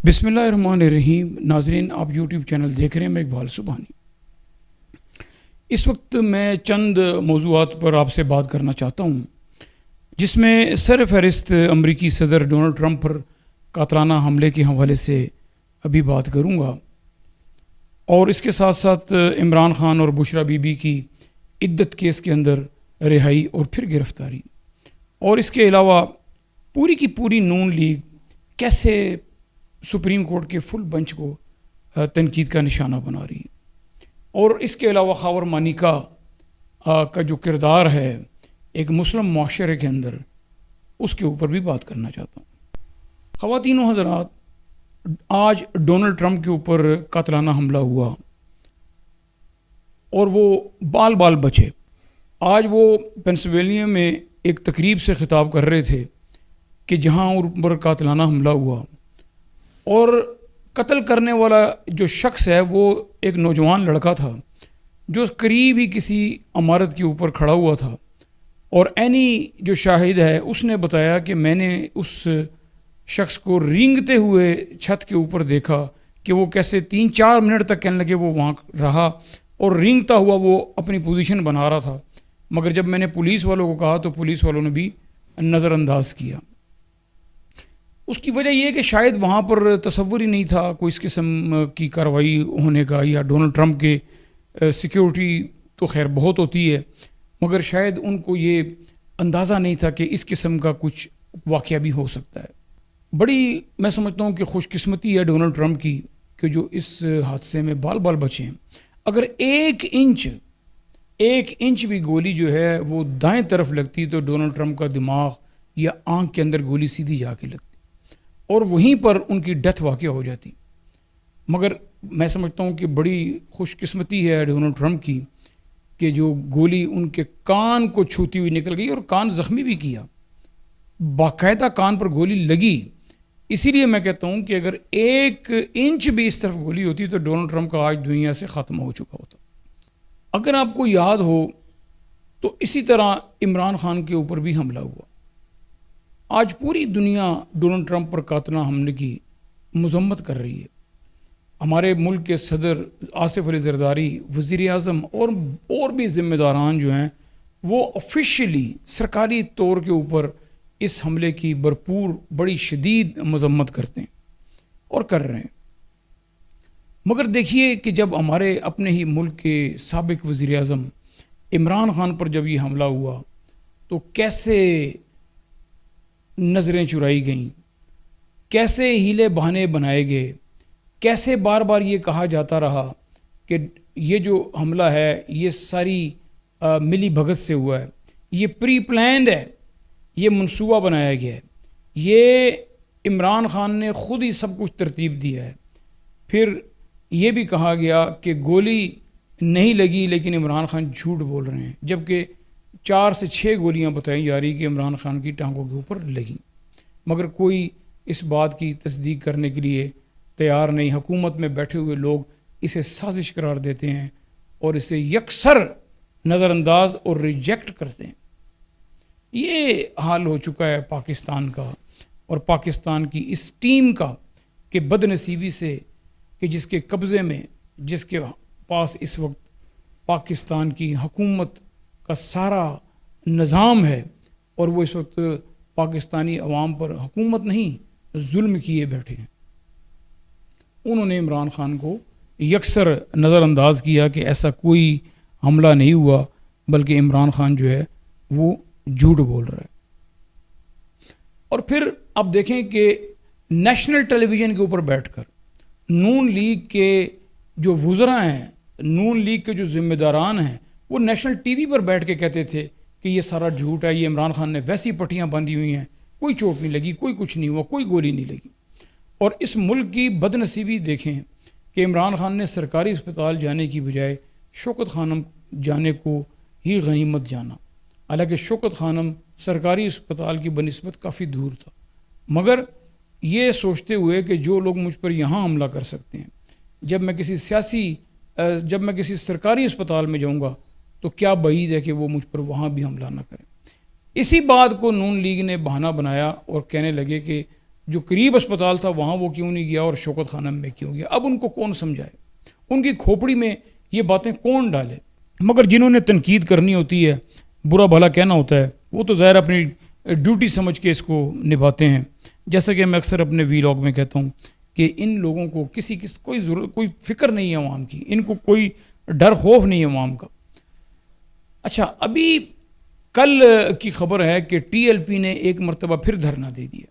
بسم اللہ الرحمن الرحیم. ناظرین، آپ یوٹیوب چینل دیکھ رہے ہیں. میں اقبال سبحانی. اس وقت میں چند موضوعات پر آپ سے بات کرنا چاہتا ہوں، جس میں سر فہرست امریکی صدر ڈونلڈ ٹرمپ پر قاتلانہ حملے کے حوالے سے ابھی بات کروں گا، اور اس کے ساتھ ساتھ عمران خان اور بشرا بی بی کی عدت کیس کے اندر رہائی اور پھر گرفتاری، اور اس کے علاوہ پوری کی پوری نون لیگ کیسے سپریم کورٹ کے فل بنچ کو تنقید کا نشانہ بنا رہی ہے، اور اس کے علاوہ خاور مانیکا کا جو کردار ہے ایک مسلم معاشرے کے اندر، اس کے اوپر بھی بات کرنا چاہتا ہوں. خواتین و حضرات، آج ڈونلڈ ٹرمپ کے اوپر قاتلانہ حملہ ہوا اور وہ بال بچے. آج وہ پینسلوینیا میں ایک تقریب سے خطاب کر رہے تھے کہ جہاں ان پر قاتلانہ حملہ ہوا، اور قتل کرنے والا جو شخص ہے وہ ایک نوجوان لڑکا تھا جو قریب ہی کسی عمارت کے اوپر کھڑا ہوا تھا، اور عینی جو شاہد ہے اس نے بتایا کہ میں نے اس شخص کو رینگتے ہوئے چھت کے اوپر دیکھا کہ وہ کیسے 3-4 منٹ تک کہنے لگے وہ وہاں رہا اور رینگتا ہوا وہ اپنی پوزیشن بنا رہا تھا، مگر جب میں نے پولیس والوں کو کہا تو پولیس والوں نے بھی نظر انداز کیا. اس کی وجہ یہ ہے کہ شاید وہاں پر تصور ہی نہیں تھا کوئی اس قسم کی کارروائی ہونے کا، یا ڈونلڈ ٹرمپ کے سیکیورٹی تو خیر بہت ہوتی ہے، مگر شاید ان کو یہ اندازہ نہیں تھا کہ اس قسم کا کچھ واقعہ بھی ہو سکتا ہے. بڑی میں سمجھتا ہوں کہ خوش قسمتی ہے ڈونلڈ ٹرمپ کی کہ جو اس حادثے میں بال بچے ہیں. اگر ایک انچ بھی گولی جو ہے وہ دائیں طرف لگتی تو ڈونلڈ ٹرمپ کا دماغ یا آنکھ کے اندر گولی سیدھی جا کے لگتی اور وہیں پر ان کی ڈیتھ واقع ہو جاتی. مگر میں سمجھتا ہوں کہ بڑی خوش قسمتی ہے ڈونلڈ ٹرمپ کی کہ جو گولی ان کے کان کو چھوتی ہوئی نکل گئی اور کان زخمی بھی کیا، باقاعدہ کان پر گولی لگی. اسی لیے میں کہتا ہوں کہ اگر 1 انچ بھی اس طرف گولی ہوتی تو ڈونلڈ ٹرمپ کا آج دنیا سے ختم ہو چکا ہوتا. اگر آپ کو یاد ہو تو اسی طرح عمران خان کے اوپر بھی حملہ ہوا. آج پوری دنیا ڈونلڈ ٹرمپ پر قاتلانہ حملے کی مذمت کر رہی ہے. ہمارے ملک کے صدر آصف علی زرداری، وزیر اعظم اور بھی ذمہ داران جو ہیں وہ آفیشیلی سرکاری طور کے اوپر اس حملے کی بھرپور بڑی شدید مذمت کرتے ہیں اور کر رہے ہیں. مگر دیکھیے کہ جب ہمارے اپنے ہی ملک کے سابق وزیر اعظم عمران خان پر جب یہ حملہ ہوا تو کیسے نظریں چرائی گئیں، کیسے ہیلے بہانے بنائے گئے، کیسے بار بار یہ کہا جاتا رہا کہ یہ جو حملہ ہے یہ ساری ملی بھگت سے ہوا ہے، یہ پری پلانڈ ہے، یہ منصوبہ بنایا گیا ہے، یہ عمران خان نے خود ہی سب کچھ ترتیب دیا ہے. پھر یہ بھی کہا گیا کہ گولی نہیں لگی لیکن عمران خان جھوٹ بول رہے ہیں، جبکہ 4 سے 6 گولیاں بتائی جا رہی کہ عمران خان کی ٹانگوں کے اوپر لگیں، مگر کوئی اس بات کی تصدیق کرنے کے لیے تیار نہیں. حکومت میں بیٹھے ہوئے لوگ اسے سازش قرار دیتے ہیں اور اسے یکسر نظر انداز اور ریجیکٹ کرتے ہیں. یہ حال ہو چکا ہے پاکستان کا اور پاکستان کی اس ٹیم کا کہ بد نصیبی سے کہ جس کے قبضے میں، جس کے پاس اس وقت پاکستان کی حکومت کا سارا نظام ہے، اور وہ اس وقت پاکستانی عوام پر حکومت نہیں ظلم کیے بیٹھے ہیں. انہوں نے عمران خان کو یکسر نظر انداز کیا کہ ایسا کوئی حملہ نہیں ہوا، بلکہ عمران خان جو ہے وہ جھوٹ بول رہا ہے. اور پھر اب دیکھیں کہ نیشنل ٹیلی ویژن کے اوپر بیٹھ کر نون لیگ کے جو وزراء ہیں، نون لیگ کے جو ذمہ داران ہیں، وہ نیشنل ٹی وی پر بیٹھ کے کہتے تھے کہ یہ سارا جھوٹ ہے، یہ عمران خان نے ویسی پٹیاں باندھی ہوئی ہیں، کوئی چوٹ نہیں لگی، کوئی کچھ نہیں ہوا، کوئی گولی نہیں لگی. اور اس ملک کی بد نصیبی دیکھیں کہ عمران خان نے سرکاری اسپتال جانے کی بجائے شوکت خانم جانے کو ہی غنیمت جانا، حالانکہ شوکت خانم سرکاری اسپتال کی بنسبت کافی دور تھا. مگر یہ سوچتے ہوئے کہ جو لوگ مجھ پر یہاں حملہ کر سکتے ہیں، جب میں کسی سرکاری اسپتال میں جاؤں گا تو کیا بعید ہے کہ وہ مجھ پر وہاں بھی حملہ نہ کریں. اسی بات کو نون لیگ نے بہانہ بنایا اور کہنے لگے کہ جو قریب اسپتال تھا وہاں وہ کیوں نہیں گیا اور شوکت خانم میں کیوں گیا؟ اب ان کو کون سمجھائے، ان کی کھوپڑی میں یہ باتیں کون ڈالے؟ مگر جنہوں نے تنقید کرنی ہوتی ہے، برا بھلا کہنا ہوتا ہے، وہ تو ظاہر اپنی ڈیوٹی سمجھ کے اس کو نبھاتے ہیں. جیسا کہ میں اکثر اپنے ویلاگ میں کہتا ہوں کہ ان لوگوں کو کوئی ضرورت، کوئی فکر نہیں ہے عوام کی، ان کو کوئی ڈر خوف نہیں ہے عوام کا. اچھا، ابھی کل کی خبر ہے کہ ٹی ایل پی نے ایک مرتبہ پھر دھرنا دے دیا.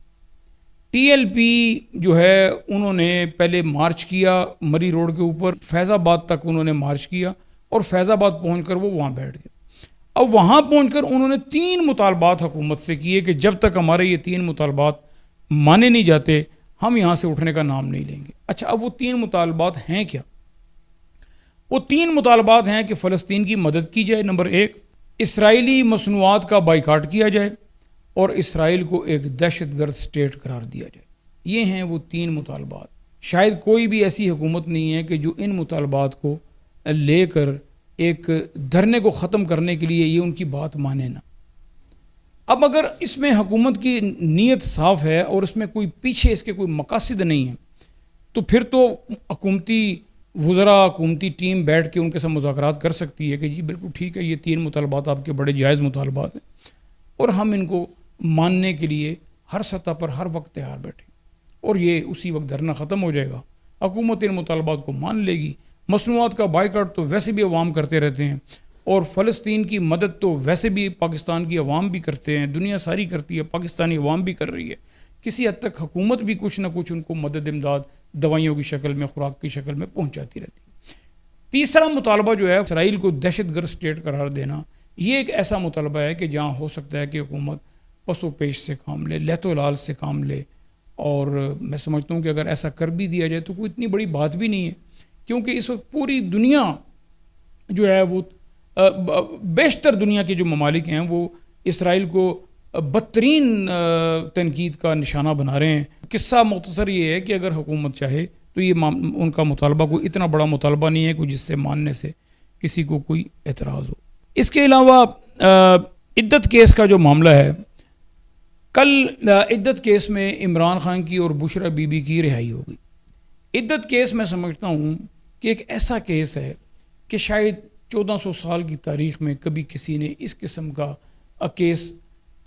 ٹی ایل پی جو ہے انہوں نے پہلے مارچ کیا مری روڈ کے اوپر، فیض آباد تک انہوں نے مارچ کیا اور فیض آباد پہنچ کر وہ وہاں بیٹھ گئے. اب وہاں پہنچ کر انہوں نے 3 مطالبات حکومت سے کیے کہ جب تک ہمارے یہ 3 مطالبات مانے نہیں جاتے ہم یہاں سے اٹھنے کا نام نہیں لیں گے. اچھا، اب وہ 3 مطالبات ہیں کیا؟ وہ 3 مطالبات ہیں کہ فلسطین کی مدد کی جائے، نمبر 1، اسرائیلی مصنوعات کا بائیکاٹ کیا جائے اور اسرائیل کو ایک دہشت گرد اسٹیٹ قرار دیا جائے. یہ ہیں وہ 3 مطالبات. شاید کوئی بھی ایسی حکومت نہیں ہے کہ جو ان مطالبات کو لے کر ایک دھرنے کو ختم کرنے کے لیے یہ ان کی بات مانے نہ. اب اگر اس میں حکومت کی نیت صاف ہے اور اس میں کوئی پیچھے اس کے کوئی مقاصد نہیں ہیں تو پھر تو حکومتی وزراء، حکومتی ٹیم بیٹھ کے ان کے ساتھ مذاکرات کر سکتی ہے کہ جی بالکل ٹھیک ہے، یہ 3 مطالبات آپ کے بڑے جائز مطالبات ہیں اور ہم ان کو ماننے کے لیے ہر سطح پر ہر وقت تیار بیٹھیں، اور یہ اسی وقت دھرنا ختم ہو جائے گا. حکومت ان مطالبات کو مان لے گی. مصنوعات کا بائیکاٹ تو ویسے بھی عوام کرتے رہتے ہیں اور فلسطین کی مدد تو ویسے بھی پاکستان کی عوام بھی کرتے ہیں، دنیا ساری کرتی ہے، پاکستانی عوام بھی کر رہی ہے. کسی حد تک حکومت بھی کچھ نہ کچھ ان کو مدد، امداد دوائیوں کی شکل میں، خوراک کی شکل میں پہنچاتی رہتی ہے. تیسرا مطالبہ جو ہے اسرائیل کو دہشت گرد اسٹیٹ قرار دینا، یہ ایک ایسا مطالبہ ہے کہ جہاں ہو سکتا ہے کہ حکومت پس و پیش سے کام لے، لہت و لال سے کام لے، اور میں سمجھتا ہوں کہ اگر ایسا کر بھی دیا جائے تو کوئی اتنی بڑی بات بھی نہیں ہے، کیونکہ اس وقت پوری دنیا جو ہے وہ بیشتر دنیا کے جو ممالک ہیں وہ اسرائیل کو بدترین تنقید کا نشانہ بنا رہے ہیں. قصہ مختصر یہ ہے کہ اگر حکومت چاہے تو یہ ان کا مطالبہ کوئی اتنا بڑا مطالبہ نہیں ہے کوئی جس سے ماننے سے کسی کو کوئی اعتراض ہو. اس کے علاوہ عدت کیس کا جو معاملہ ہے، کل عدت کیس میں عمران خان کی اور بشرا بی بی کی رہائی ہو گئی. عدت کیس میں سمجھتا ہوں کہ ایک ایسا کیس ہے کہ شاید 1400 سال کی تاریخ میں کبھی کسی نے اس قسم کا کیس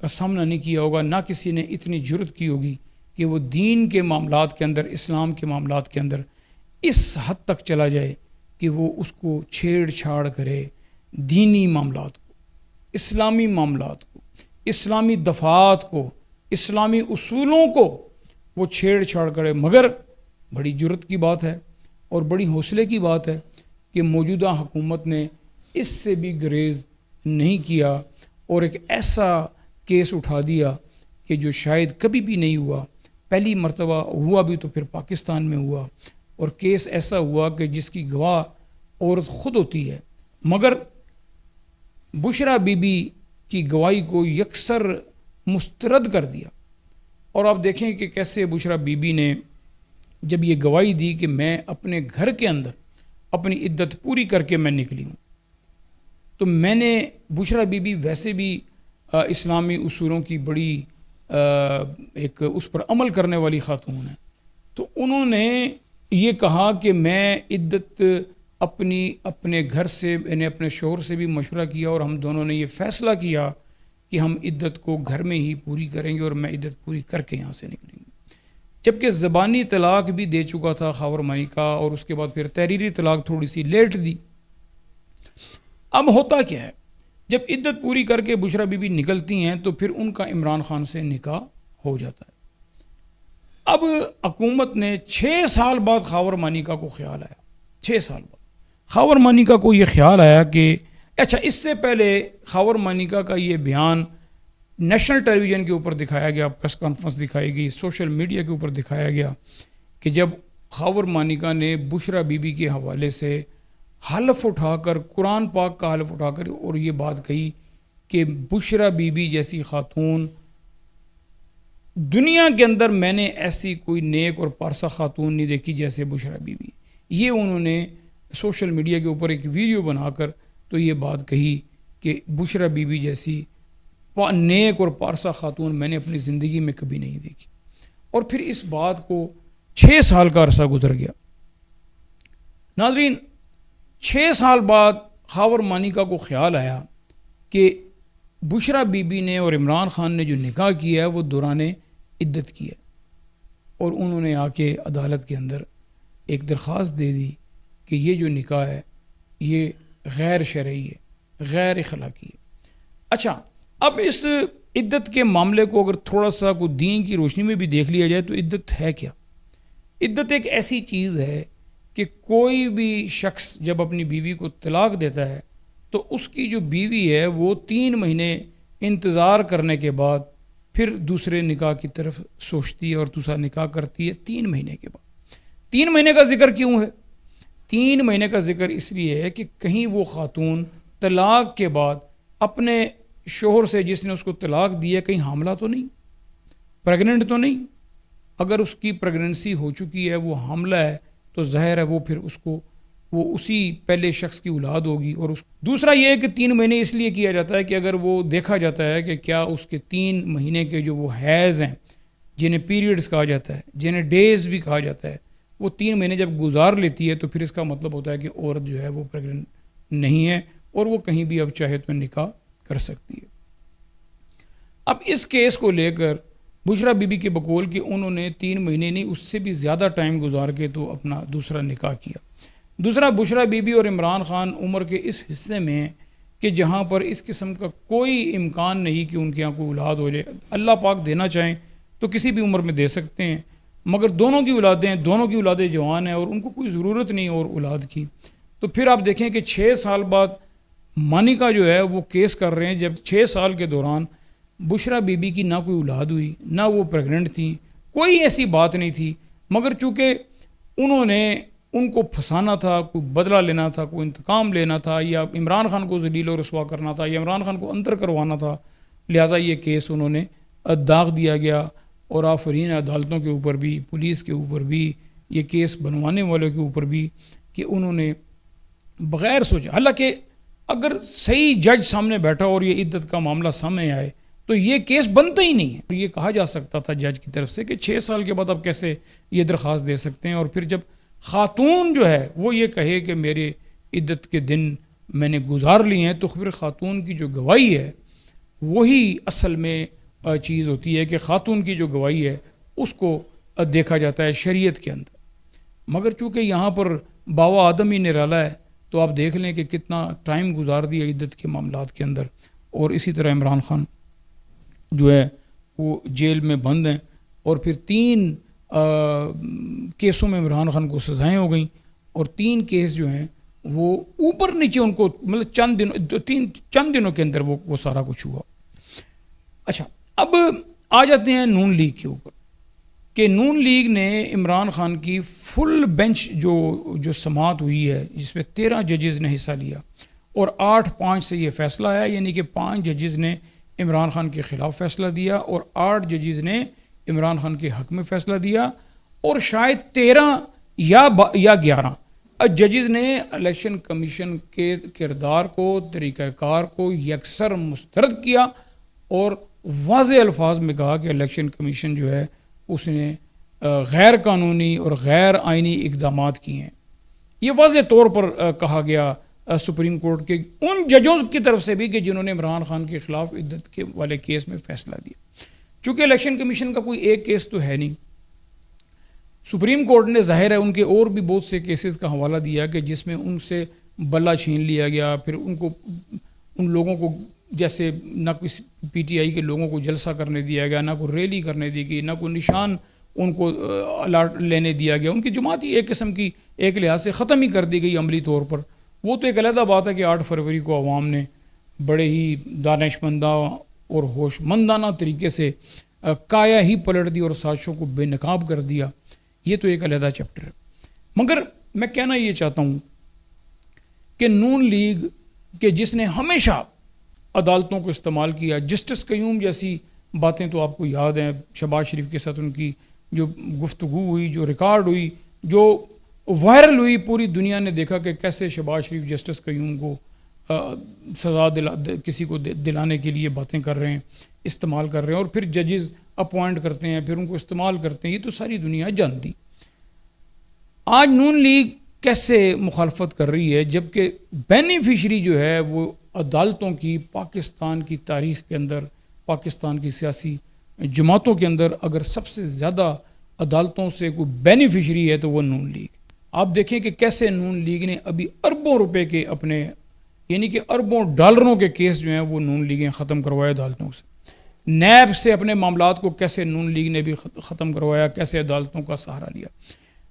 کا سامنا نہیں کیا ہوگا، نہ کسی نے اتنی جرت کی ہوگی کہ وہ دین کے معاملات کے اندر، اسلام کے معاملات کے اندر اس حد تک چلا جائے کہ وہ اس کو چھیڑ چھاڑ کرے. دینی معاملات کو، اسلامی معاملات کو، اسلامی دفعات کو، اسلامی اصولوں کو وہ چھیڑ چھاڑ کرے. مگر بڑی جرت کی بات ہے اور بڑی حوصلے کی بات ہے کہ موجودہ حکومت نے اس سے بھی گریز نہیں کیا اور ایک ایسا کیس اٹھا دیا کہ جو شاید کبھی بھی نہیں ہوا. پہلی مرتبہ ہوا بھی تو پھر پاکستان میں ہوا، اور کیس ایسا ہوا کہ جس کی گواہ عورت خود ہوتی ہے، مگر بشرا بی بی کی گواہی کو یکسر مسترد کر دیا. اور آپ دیکھیں کہ کیسے بشرا بی بی نے جب یہ گواہی دی کہ میں اپنے گھر کے اندر اپنی عدت پوری کر کے میں نکلی ہوں، تو میں نے بشرا بی بی ویسے بھی اسلامی اصولوں کی بڑی ایک اس پر عمل کرنے والی خاتون ہے، تو انہوں نے یہ کہا کہ میں عدت اپنے گھر سے، میں نے اپنے شوہر سے بھی مشورہ کیا اور ہم دونوں نے یہ فیصلہ کیا کہ ہم عدت کو گھر میں ہی پوری کریں گے اور میں عدت پوری کر کے یہاں سے نکلیں گے. جبکہ زبانی طلاق بھی دے چکا تھا خاور مانی کا، اور اس کے بعد پھر تحریری طلاق تھوڑی سی لیٹ دی. اب ہوتا کیا ہے، جب عدت پوری کر کے بشرا بی بی نکلتی ہیں تو پھر ان کا عمران خان سے نکاح ہو جاتا ہے. اب حکومت نے 6 سال بعد خاور مانیکا کو خیال آیا، 6 سال بعد خاور مانیکا کو یہ خیال آیا کہ اچھا، اس سے پہلے خاور مانیکا کا یہ بیان نیشنل ٹیلی ویژن کے اوپر دکھایا گیا، پریس کانفرنس دکھائی گئی، سوشل میڈیا کے اوپر دکھایا گیا کہ جب خاور مانیکا نے بشرا بی بی کے حوالے سے حلف اٹھا کر، قرآن پاک کا حلف اٹھا کر، اور یہ بات کہی کہ بشرا بی بی جیسی خاتون دنیا کے اندر میں نے ایسی کوئی نیک اور پارسا خاتون نہیں دیکھی جیسے بشرا بی بی. یہ انہوں نے سوشل میڈیا کے اوپر ایک ویڈیو بنا کر تو یہ بات کہی کہ بشرا بی بی جیسی نیک اور پارسا خاتون میں نے اپنی زندگی میں کبھی نہیں دیکھی. اور پھر اس بات کو 6 سال کا عرصہ گزر گیا۔ ناظرین، 6 سال بعد خاور مانیکا کو خیال آیا کہ بشرا بی بی نے اور عمران خان نے جو نکاح کیا ہے وہ دوران عدت کیا، اور انہوں نے آ کے عدالت کے اندر ایک درخواست دے دی کہ یہ جو نکاح ہے یہ غیر شرعی ہے، غیر اخلاقی ہے۔ اچھا، اب اس عدت کے معاملے کو اگر تھوڑا سا کو دین کی روشنی میں بھی دیکھ لیا جائے تو عدت ہے کیا؟ عدت ایک ایسی چیز ہے کہ کوئی بھی شخص جب اپنی بیوی کو طلاق دیتا ہے تو اس کی جو بیوی ہے وہ 3 مہینے انتظار کرنے کے بعد پھر دوسرے نکاح کی طرف سوچتی ہے اور دوسرا نکاح کرتی ہے 3 مہینے کے بعد۔ 3 مہینے کا ذکر کیوں ہے؟ 3 مہینے کا ذکر اس لیے ہے کہ کہیں وہ خاتون طلاق کے بعد اپنے شوہر سے جس نے اس کو طلاق دی ہے کہیں حاملہ تو نہیں، پریگننٹ تو نہیں۔ اگر اس کی پریگننسی ہو چکی ہے، وہ حاملہ ہے، تو ظاہر ہے وہ پھر اس کو وہ اسی پہلے شخص کی اولاد ہوگی۔ اور دوسرا یہ ہے کہ 3 مہینے اس لیے کیا جاتا ہے کہ اگر وہ دیکھا جاتا ہے کہ کیا اس کے 3 مہینے کے جو وہ حیض ہیں، جنہیں پیریڈز کہا جاتا ہے، جنہیں ڈیز بھی کہا جاتا ہے، وہ 3 مہینے جب گزار لیتی ہے تو پھر اس کا مطلب ہوتا ہے کہ عورت جو ہے وہ پریگننٹ نہیں ہے اور وہ کہیں بھی اب چاہے تو نکاح کر سکتی ہے۔ اب اس کیس کو لے کر بشرا بی بی کے بقول کہ انہوں نے 3 مہینے نہیں اس سے بھی زیادہ ٹائم گزار کے تو اپنا دوسرا نکاح کیا۔ دوسرا، بشرا بی بی اور عمران خان عمر کے اس حصے میں ہیں کہ جہاں پر اس قسم کا کوئی امکان نہیں کہ ان کے یہاں کوئی اولاد ہو جائے۔ اللہ پاک دینا چاہیں تو کسی بھی عمر میں دے سکتے ہیں، مگر دونوں کی اولادیں جوان ہیں اور ان کو کوئی ضرورت نہیں اور اولاد کی۔ تو پھر آپ دیکھیں کہ 6 سال بعد مانیکا جو ہے وہ کیس کر رہے ہیں، جب 6 سال کے دوران بشرا بی بی کی نہ کوئی اولاد ہوئی، نہ وہ پریگننٹ تھیں، کوئی ایسی بات نہیں تھی، مگر چونکہ انہوں نے ان کو پھنسانا تھا، کوئی بدلہ لینا تھا، کوئی انتقام لینا تھا، یا عمران خان کو ذلیل و رسوا کرنا تھا، یا عمران خان کو اندر کروانا تھا، لہٰذا یہ کیس انہوں نے داغ دیا گیا۔ اور آفرین عدالتوں کے اوپر بھی، پولیس کے اوپر بھی، یہ کیس بنوانے والوں کے اوپر بھی کہ انہوں نے بغیر سوچے، حالانکہ اگر صحیح جج سامنے بیٹھا اور یہ عدت کا معاملہ سامنے آئے تو یہ کیس بنتا ہی نہیں ہے۔ یہ کہا جا سکتا تھا جج کی طرف سے کہ 6 سال کے بعد آپ کیسے یہ درخواست دے سکتے ہیں، اور پھر جب خاتون جو ہے وہ یہ کہے کہ میرے عدت کے دن میں نے گزار لی ہیں، تو پھر خاتون کی جو گواہی ہے وہی اصل میں چیز ہوتی ہے کہ خاتون کی جو گواہی ہے اس کو دیکھا جاتا ہے شریعت کے اندر۔ مگر چونکہ یہاں پر باوا آدم ہی نرالا ہے تو آپ دیکھ لیں کہ کتنا ٹائم گزار دیا عدت کے معاملات کے اندر۔ اور اسی طرح عمران خان جو ہے وہ جیل میں بند ہیں، اور پھر 3 کیسوں میں عمران خان کو سزائیں ہو گئیں، اور 3 کیس جو ہیں وہ اوپر نیچے ان کو مطلب چند دنوں کے اندر وہ سارا کچھ ہوا۔ اچھا، اب آ جاتے ہیں نون لیگ کے اوپر کہ نون لیگ نے عمران خان کی فل بینچ جو سماعت ہوئی ہے جس میں 13 ججز نے حصہ لیا، اور 8-5 سے یہ فیصلہ آیا، یعنی کہ 5 ججز نے عمران خان کے خلاف فیصلہ دیا اور 8 ججز نے عمران خان کے حق میں فیصلہ دیا، اور شاید 13 یا 11 ججز نے الیکشن کمیشن کے کردار کو، طریقہ کار کو یکسر مسترد کیا اور واضح الفاظ میں کہا کہ الیکشن کمیشن جو ہے اس نے غیر قانونی اور غیر آئینی اقدامات کیے ہیں۔ یہ واضح طور پر کہا گیا سپریم کورٹ کے ان ججوں کی طرف سے بھی کہ جنہوں نے عمران خان کے خلاف عدت کے والے کیس میں فیصلہ دیا۔ چونکہ الیکشن کمیشن کا کوئی ایک کیس تو ہے نہیں، سپریم کورٹ نے ظاہر ہے ان کے اور بھی بہت سے کیسز کا حوالہ دیا کہ جس میں ان سے بلا چھین لیا گیا، پھر ان لوگوں کو جیسے نہ کسی پی ٹی آئی کے لوگوں کو جلسہ کرنے دیا گیا، نہ کوئی ریلی کرنے دی گئی، نہ کوئی نشان ان کو الاٹ لینے دیا گیا، ان کی جماعت ہی ایک قسم کی ایک لحاظ سے ختم ہی کر دی گئی عملی طور پر۔ وہ تو ایک علیحدہ بات ہے کہ 8 فروری کو عوام نے بڑے ہی دانشمندانہ اور ہوش مندانہ طریقے سے کایا ہی پلٹ دی اور سازشوں کو بے نقاب کر دیا، یہ تو ایک علیحدہ چیپٹر ہے۔ مگر میں کہنا یہ چاہتا ہوں کہ نون لیگ کہ جس نے ہمیشہ عدالتوں کو استعمال کیا، جسٹس قیوم جیسی باتیں تو آپ کو یاد ہیں، شہباز شریف کے ساتھ ان کی جو گفتگو ہوئی، جو ریکارڈ ہوئی، جو وائرل ہوئی، پوری دنیا نے دیکھا کہ کیسے شہباز شریف جسٹس قیوم کو سزا کسی کو دلانے کے لیے باتیں کر رہے ہیں، استعمال کر رہے ہیں، اور پھر ججز اپوائنٹ کرتے ہیں، پھر ان کو استعمال کرتے ہیں. یہ تو ساری دنیا جانتی. آج نون لیگ کیسے مخالفت کر رہی ہے جبکہ بینیفیشری جو ہے وہ عدالتوں کی پاکستان کی تاریخ کے اندر، پاکستان کی سیاسی جماعتوں کے اندر اگر سب سے زیادہ عدالتوں سے کوئی بینیفیشری ہے تو وہ نون لیگ. آپ دیکھیں کہ کیسے نون لیگ نے ابھی اربوں روپے کے اپنے، یعنی کہ اربوں ڈالروں کے کیس جو ہیں وہ نون لیگیں ختم کروائے عدالتوں سے. نیب سے اپنے معاملات کو کیسے نون لیگ نے بھی ختم کروایا، کیسے عدالتوں کا سہارا لیا.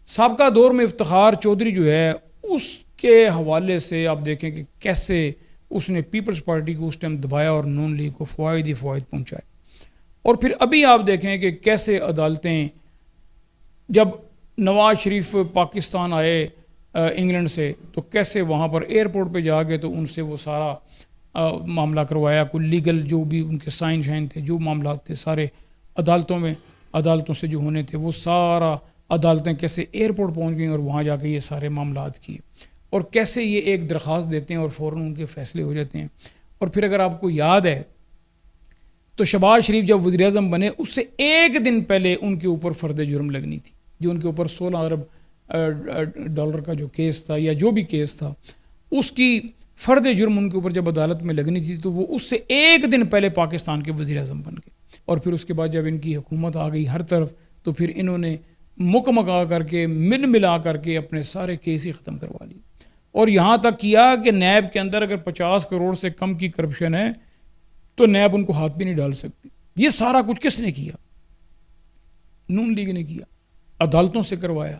سابقہ دور میں افتخار چودھری جو ہے اس کے حوالے سے آپ دیکھیں کہ کیسے اس نے پیپلز پارٹی کو اس ٹائم دبایا اور نون لیگ کو فوائد ہی فوائد پہنچائے. اور پھر ابھی آپ دیکھیں کہ کیسے عدالتیں، جب نواز شریف پاکستان آئے انگلینڈ سے تو کیسے وہاں پر ایئرپورٹ پہ جا کے تو ان سے وہ سارا معاملہ کروایا، کوئی لیگل جو بھی ان کے سائن شائن تھے، جو معاملات تھے سارے عدالتوں سے جو ہونے تھے وہ سارا عدالتیں کیسے ایئرپورٹ پہنچ گئیں اور وہاں جا کے یہ سارے معاملات کیے، اور کیسے یہ ایک درخواست دیتے ہیں اور فوراً ان کے فیصلے ہو جاتے ہیں. اور پھر اگر آپ کو یاد ہے تو شہباز شریف جب وزیر اعظم بنے اس سے ایک دن پہلے ان کے اوپر فرد جرم لگنی تھی، جو ان کے اوپر 16 ارب ڈالر کا جو کیس تھا یا جو بھی کیس تھا، اس کی فرد جرم ان کے اوپر جب عدالت میں لگنی تھی تو وہ اس سے ایک دن پہلے پاکستان کے وزیر اعظم بن گئے. اور پھر اس کے بعد جب ان کی حکومت آ گئی ہر طرف تو پھر انہوں نے مکمگا کر کے ملا کر کے اپنے سارے کیس ہی ختم کروا لیے. اور یہاں تک کیا کہ نیب کے اندر اگر 50 کروڑ سے کم کی کرپشن ہے تو نیب ان کو ہاتھ بھی نہیں ڈال سکتی. یہ سارا کچھ کس نے کیا؟ نون لیگ نے کیا، عدالتوں سے کروایا.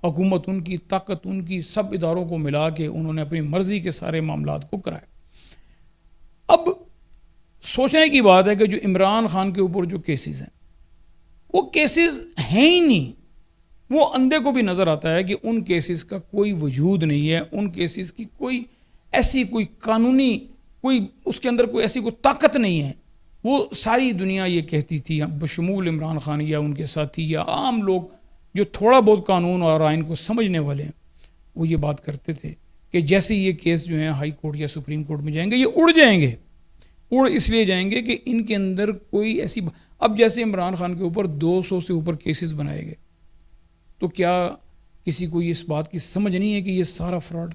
حکومت ان کی، طاقت ان کی، سب اداروں کو ملا کے انہوں نے اپنی مرضی کے سارے معاملات کو کرایا. اب سوچنے کی بات ہے کہ جو عمران خان کے اوپر جو کیسز ہیں وہ کیسز ہیں ہی نہیں. وہ اندھے کو بھی نظر آتا ہے کہ ان کیسز کا کوئی وجود نہیں ہے، ان کیسز کی کوئی ایسی کوئی قانونی کوئی اس کے اندر کوئی ایسی کوئی طاقت نہیں ہے. وہ ساری دنیا یہ کہتی تھی بشمول عمران خان یا ان کے ساتھی یا عام لوگ جو تھوڑا بہت قانون اور آئین کو سمجھنے والے ہیں، وہ یہ بات کرتے تھے کہ جیسے یہ کیس جو ہیں ہائی کورٹ یا سپریم کورٹ میں جائیں گے یہ اڑ جائیں گے. اڑ اس لیے جائیں گے کہ ان کے اندر کوئی ایسی اب جیسے عمران خان کے اوپر 200 سے اوپر کیسز بنائے گئے تو کیا کسی کو اس بات کی سمجھ نہیں ہے کہ یہ سارا فراڈ،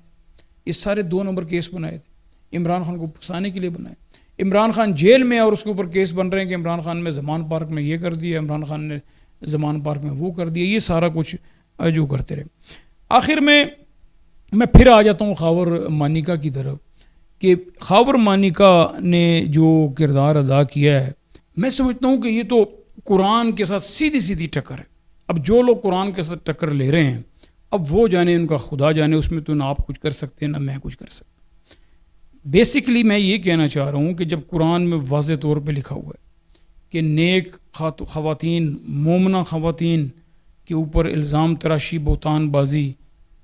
یہ سارے 2 نمبر کیس بنائے تھے، عمران خان کو پھنسانے کے لیے بنائے. عمران خان جیل میں اور اس کے اوپر کیس بن رہے ہیں کہ عمران خان نے زمان پارک میں یہ کر دیا، عمران خان نے زمان پارک میں وہ کر دیا، یہ سارا کچھ جو کرتے رہے. آخر میں پھر آ جاتا ہوں خاور مانیکا کی طرف کہ خاور مانیکا نے جو کردار ادا کیا ہے میں سمجھتا ہوں کہ یہ تو قرآن کے ساتھ سیدھی ٹکر ہے. اب جو لوگ قرآن کے ساتھ ٹکر لے رہے ہیں اب وہ جانے، ان کا خدا جانے، اس میں تو نہ آپ کچھ کر سکتے ہیں نہ میں کچھ کر سکتا. بیسیکلی میں یہ کہنا چاہ رہا ہوں کہ جب قرآن میں واضح طور پہ لکھا ہوا ہے کہ نیک خواتین، مومنہ خواتین کے اوپر الزام تراشی، بہتان بازی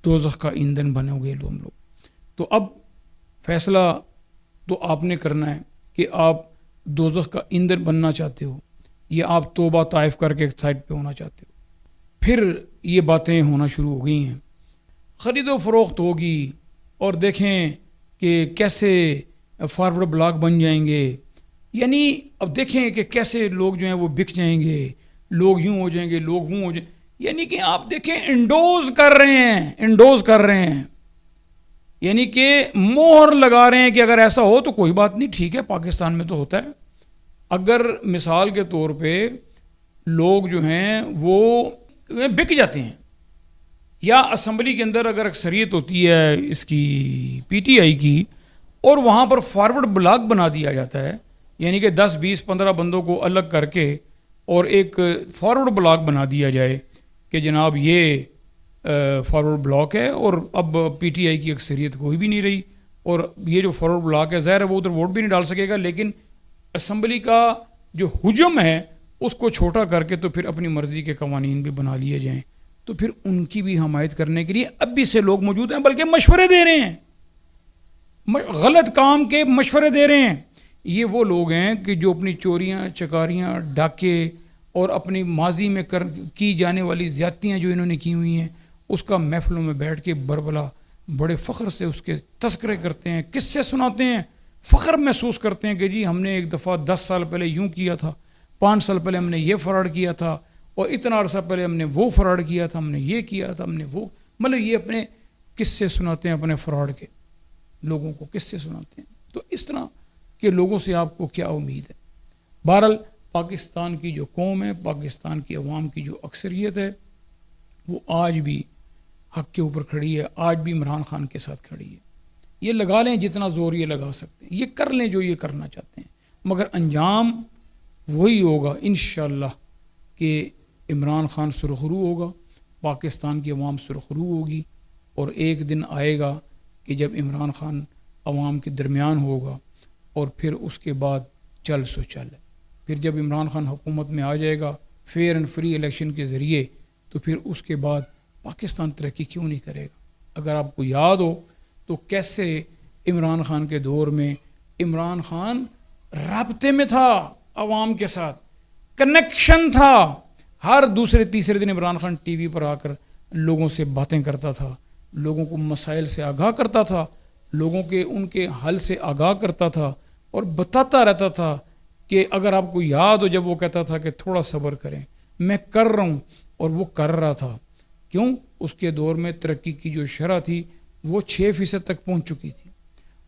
دوزخ کا ایندھن بنے ہوئے لوگ، تو اب فیصلہ تو آپ نے کرنا ہے کہ آپ دوزخ کا ایندھن بننا چاہتے ہو یا آپ توبہ طائف کر کے ایک سائڈ پہ ہونا چاہتے ہو. پھر یہ باتیں ہونا شروع ہو گئی ہیں، خرید و فروخت ہوگی اور دیکھیں کہ کیسے فارورڈ بلاک بن جائیں گے. یعنی اب دیکھیں کہ کیسے لوگ جو ہیں وہ بک جائیں گے، لوگ یوں ہو جائیں گے، لوگ یوں ہو جائیں گے. یعنی کہ آپ دیکھیں انڈوز کر رہے ہیں یعنی کہ مہر لگا رہے ہیں کہ اگر ایسا ہو تو کوئی بات نہیں، ٹھیک ہے، پاکستان میں تو ہوتا ہے. اگر مثال کے طور پہ لوگ جو ہیں وہ بک جاتے ہیں یا اسمبلی کے اندر اگر اکثریت ہوتی ہے اس کی پی ٹی آئی کی اور وہاں پر فارورڈ بلاک بنا دیا جاتا ہے، یعنی کہ 10 20 15 بندوں کو الگ کر کے اور ایک فارورڈ بلاک بنا دیا جائے کہ جناب یہ فارورڈ بلاک ہے اور اب پی ٹی آئی کی اکثریت کوئی بھی نہیں رہی اور یہ جو فارورڈ بلاک ہے ظاہر ہے وہ ادھر ووٹ بھی نہیں ڈال سکے گا، لیکن اسمبلی کا جو حجم ہے اس کو چھوٹا کر کے تو پھر اپنی مرضی کے قوانین بھی بنا لیے جائیں، تو پھر ان کی بھی حمایت کرنے کے لیے اب بھی سے لوگ موجود ہیں، بلکہ مشورے دے رہے ہیں، غلط کام کے مشورے دے رہے ہیں. یہ وہ لوگ ہیں کہ جو اپنی چوریاں، چکاریاں، ڈاکے اور اپنی ماضی میں کی جانے والی زیادتیاں جو انہوں نے کی ہوئی ہیں اس کا محفلوں میں بیٹھ کے بربلا بڑے فخر سے اس کے تذکرے کرتے ہیں، قصے سناتے ہیں، فخر محسوس کرتے ہیں کہ جی ہم نے ایک دفعہ 10 سال پہلے یوں کیا تھا، 5 سال پہلے ہم نے یہ فراڈ کیا تھا، اور اتنا عرصہ پہلے ہم نے وہ فراڈ کیا تھا، ہم نے یہ کیا تھا، ہم نے وہ، مطلب یہ اپنے قصے سناتے ہیں، اپنے فراڈ کے لوگوں کو قصے سناتے ہیں۔ تو اس طرح کے لوگوں سے آپ کو کیا امید ہے؟ بہرحال پاکستان کی جو قوم ہے، پاکستان کی عوام کی جو اکثریت ہے، وہ آج بھی حق کے اوپر کھڑی ہے، آج بھی عمران خان کے ساتھ کھڑی ہے۔ یہ لگا لیں جتنا زور یہ لگا سکتے ہیں، یہ کر لیں جو یہ کرنا چاہتے ہیں، مگر انجام وہی ہوگا انشاءاللہ کہ عمران خان سرخرو ہوگا، پاکستان کی عوام سرخرو ہوگی، اور ایک دن آئے گا کہ جب عمران خان عوام کے درمیان ہوگا، اور پھر اس کے بعد چل سو چل ہے۔ پھر جب عمران خان حکومت میں آ جائے گا فیئر اینڈ فری الیکشن کے ذریعے، تو پھر اس کے بعد پاکستان ترقی کیوں نہیں کرے گا؟ اگر آپ کو یاد ہو تو کیسے عمران خان کے دور میں عمران خان رابطے میں تھا عوام کے ساتھ، کنیکشن تھا، ہر دوسرے تیسرے دن عمران خان ٹی وی پر آ کر لوگوں سے باتیں کرتا تھا، لوگوں کو مسائل سے آگاہ کرتا تھا، لوگوں کے ان کے حل سے آگاہ کرتا تھا، اور بتاتا رہتا تھا کہ اگر آپ کو یاد ہو جب وہ کہتا تھا کہ تھوڑا صبر کریں، میں کر رہا ہوں، اور وہ کر رہا تھا۔ کیوں؟ اس کے دور میں ترقی کی جو شرح تھی وہ 6% تک پہنچ چکی تھی۔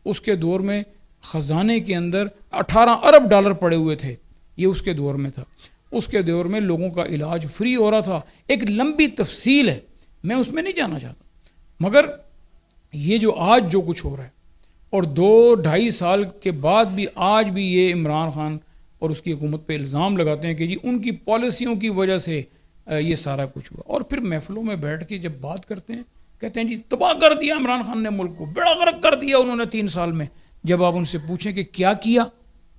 اس کے دور میں خزانے کے اندر 18 ارب ڈالر پڑے ہوئے تھے، یہ اس کے دور میں تھا۔ اس کے دور میں لوگوں کا علاج فری ہو رہا تھا۔ ایک لمبی تفصیل ہے، میں اس میں نہیں جانا چاہتا، مگر یہ جو آج جو کچھ ہو رہا ہے، اور 2-2.5 سال کے بعد بھی آج بھی یہ عمران خان اور اس کی حکومت پہ الزام لگاتے ہیں کہ جی ان کی پالیسیوں کی وجہ سے یہ سارا کچھ ہوا، اور پھر محفلوں میں بیٹھ کے جب بات کرتے ہیں کہتے ہیں جی تباہ کر دیا عمران خان نے ملک کو، بیڑا غرق کر دیا انہوں نے 3 سال میں۔ جب آپ ان سے پوچھیں کہ کیا کیا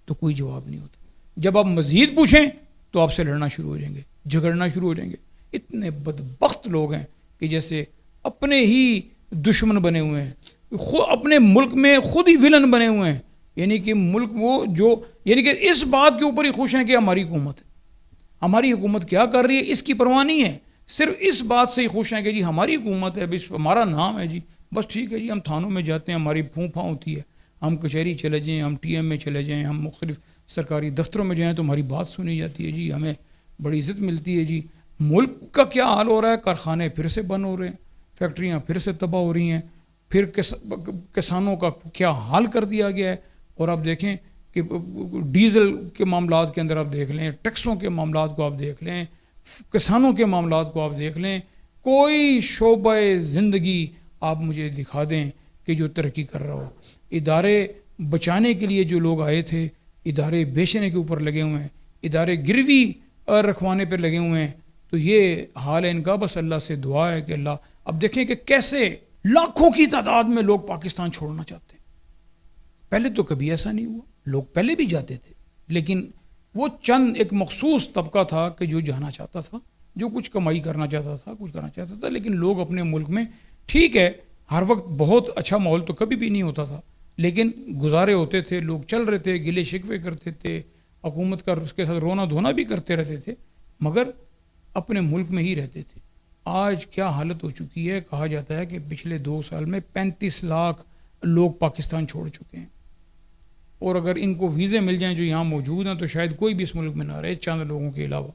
تو کوئی جواب نہیں ہوتا، جب آپ مزید پوچھیں تو آپ سے لڑنا شروع ہو جائیں گے، جھگڑنا شروع ہو جائیں گے۔ اتنے بدبخت لوگ ہیں کہ جیسے اپنے ہی دشمن بنے ہوئے ہیں، خود اپنے ملک میں خود ہی ولن بنے ہوئے ہیں، یعنی کہ ملک وہ جو یعنی کہ اس بات کے اوپر ہی خوش ہیں کہ ہماری حکومت ہے، ہماری حکومت کیا کر رہی ہے اس کی پرواہ نہیں ہے، صرف اس بات سے ہی خوش ہیں کہ جی ہماری حکومت ہے، بس ہمارا نام ہے جی، بس ٹھیک ہے جی، ہم تھانوں میں جاتے ہیں، ہماری پھوں پھاں ہوتی ہے، ہم کچہری چلے جائیں، ہم ٹی ایم میں چلے جائیں، ہم مختلف سرکاری دفتروں میں جائیں تو ہماری بات سنی جاتی ہے جی، ہمیں بڑی عزت ملتی ہے جی۔ ملک کا کیا حال ہو رہا ہے؟ کارخانے پھر سے بند ہو رہے ہیں، فیکٹریاں پھر سے تباہ ہو رہی ہیں، پھر کسانوں کا کیا حال کر دیا گیا ہے۔ اور آپ دیکھیں کہ ڈیزل کے معاملات کے اندر آپ دیکھ لیں، ٹیکسوں کے معاملات کو آپ دیکھ لیں، کسانوں کے معاملات کو آپ دیکھ لیں، کوئی شعبہ زندگی آپ مجھے دکھا دیں کہ جو ترقی کر رہا ہو۔ ادارے بچانے کے لیے جو لوگ آئے تھے، ادارے بیچنے کے اوپر لگے ہوئے ہیں، ادارے گروی رکھوانے پہ لگے ہوئے ہیں، تو یہ حال ہے ان کا۔ بس اللہ سے دعا ہے کہ اللہ، اب دیکھیں کہ کیسے لاکھوں کی تعداد میں لوگ پاکستان چھوڑنا چاہتے ہیں۔ پہلے تو کبھی ایسا نہیں ہوا، لوگ پہلے بھی جاتے تھے، لیکن وہ چند ایک مخصوص طبقہ تھا کہ جو جانا چاہتا تھا، جو کچھ کمائی کرنا چاہتا تھا، کچھ کرنا چاہتا تھا، لیکن لوگ اپنے ملک میں، ٹھیک ہے ہر وقت بہت اچھا ماحول تو کبھی بھی نہیں ہوتا تھا، لیکن گزارے ہوتے تھے، لوگ چل رہے تھے، گلے شکوے کرتے تھے، حکومت کا اس کے ساتھ رونا دھونا بھی کرتے رہتے تھے، مگر اپنے ملک میں ہی رہتے تھے۔ آج کیا حالت ہو چکی ہے؟ کہا جاتا ہے کہ پچھلے 2 سال میں 35 لاکھ لوگ پاکستان چھوڑ چکے ہیں، اور اگر ان کو ویزے مل جائیں جو یہاں موجود ہیں تو شاید کوئی بھی اس ملک میں نہ رہے چند لوگوں کے علاوہ۔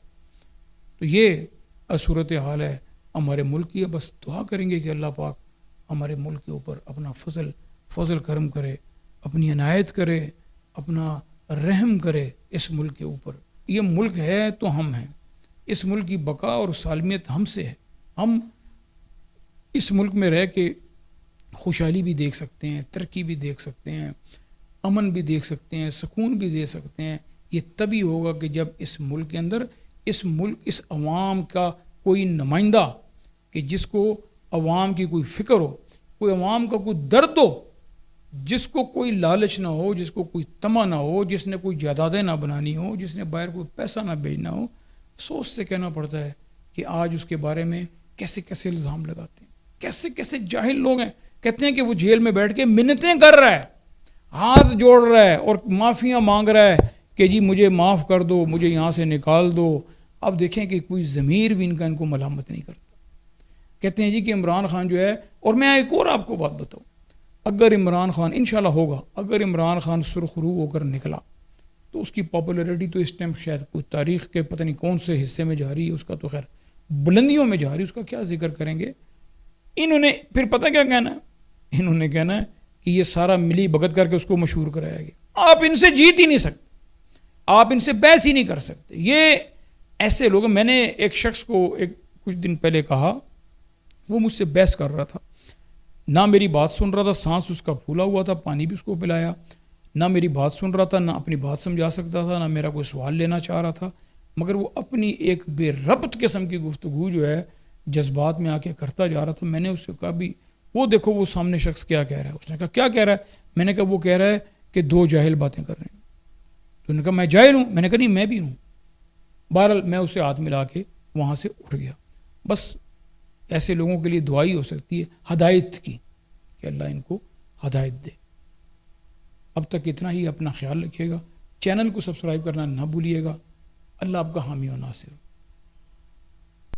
تو یہ صورت حال ہے ہمارے ملک کی۔ بس دعا کریں گے کہ اللہ پاک ہمارے ملک کے اوپر اپنا فضل کرم کرے، اپنی عنایت کرے، اپنا رحم کرے اس ملک کے اوپر۔ یہ ملک ہے تو ہم ہیں، اس ملک کی بقا اور سالمیت ہم سے ہے۔ ہم اس ملک میں رہ کے خوشحالی بھی دیکھ سکتے ہیں، ترقی بھی دیکھ سکتے ہیں، امن بھی دیکھ سکتے ہیں، سکون بھی دے سکتے ہیں۔ یہ تبھی ہوگا کہ جب اس ملک کے اندر اس عوام کا کوئی نمائندہ کہ جس کو عوام کی کوئی فکر ہو، کوئی عوام کا کوئی درد ہو، جس کو کوئی لالچ نہ ہو، جس کو کوئی طمع نہ ہو، جس نے کوئی جائیدادیں نہ بنانی ہو، جس نے باہر کوئی پیسہ نہ بھیجنا ہو، افسوس سے کہنا پڑتا ہے کہ آج اس کے بارے میں کیسے کیسے الزام لگاتے ہیں، کیسے کیسے جاہل لوگ ہیں۔ کہتے ہیں کہ وہ جیل میں بیٹھ کے منتیں کر رہا ہے، ہاتھ جوڑ رہا ہے اور معافیاں مانگ رہا ہے کہ جی مجھے معاف کر دو، مجھے یہاں سے نکال دو۔ اب دیکھیں کہ کوئی ضمیر بھی ان کو ملامت نہیں کرتا۔ کہتے ہیں جی کہ عمران خان جو ہے، اور میں ایک اور آپ کو بات بتاؤں، اگر عمران خان انشاءاللہ ہوگا، اگر عمران خان سرخرو ہو کر نکلا تو اس کی پاپولیرٹی تو اس ٹائم شاید کوئی تاریخ کے پتہ نہیں کون سے حصے میں جا رہی ہے، اس کا تو خیر بلندیوں میں جا رہی ہے، اس کا کیا ذکر کریں گے۔ انہوں نے پھر پتہ کیا کہنا ہے، انہوں نے کہنا ہے کہ یہ سارا ملی بھگت کر کے اس کو مشہور کرایا گیا۔ آپ ان سے جیت ہی نہیں سکتے، آپ ان سے بحث ہی نہیں کر سکتے۔ یہ ایسے لوگ، میں نے ایک شخص کو کچھ دن پہلے کہا، وہ مجھ سے بحث کر رہا تھا، نہ میری بات سن رہا تھا، سانس اس کا پھولا ہوا تھا، پانی بھی اس کو پلایا، نہ میری بات سن رہا تھا، نہ اپنی بات سمجھا سکتا تھا، نہ میرا کوئی سوال لینا چاہ رہا تھا، مگر وہ اپنی ایک بے ربط قسم کی گفتگو جو ہے جذبات میں آ کے کرتا جا رہا تھا۔ میں نے اس سے کہا بھی وہ دیکھو وہ سامنے شخص کیا کہہ رہا ہے۔ اس نے کہا کیا کہہ رہا ہے؟ میں نے کہا وہ کہہ رہا ہے کہ دو جاہل باتیں کر رہے ہیں۔ تو انہوں نے کہا میں جاہل ہوں؟ میں نے کہا نہیں میں بھی ہوں۔ بہرحال میں اسے ہاتھ ملا کے وہاں سے اٹھ گیا۔ بس ایسے لوگوں کے لیے دعائی ہو سکتی ہے ہدایت کی، کہ اللہ ان کو ہدایت دے۔ اب تک اتنا ہی، اپنا خیال رکھیے گا، چینل کو سبسکرائب کرنا نہ بھولیے گا۔ اللہ آپ کا حامی و ناصر۔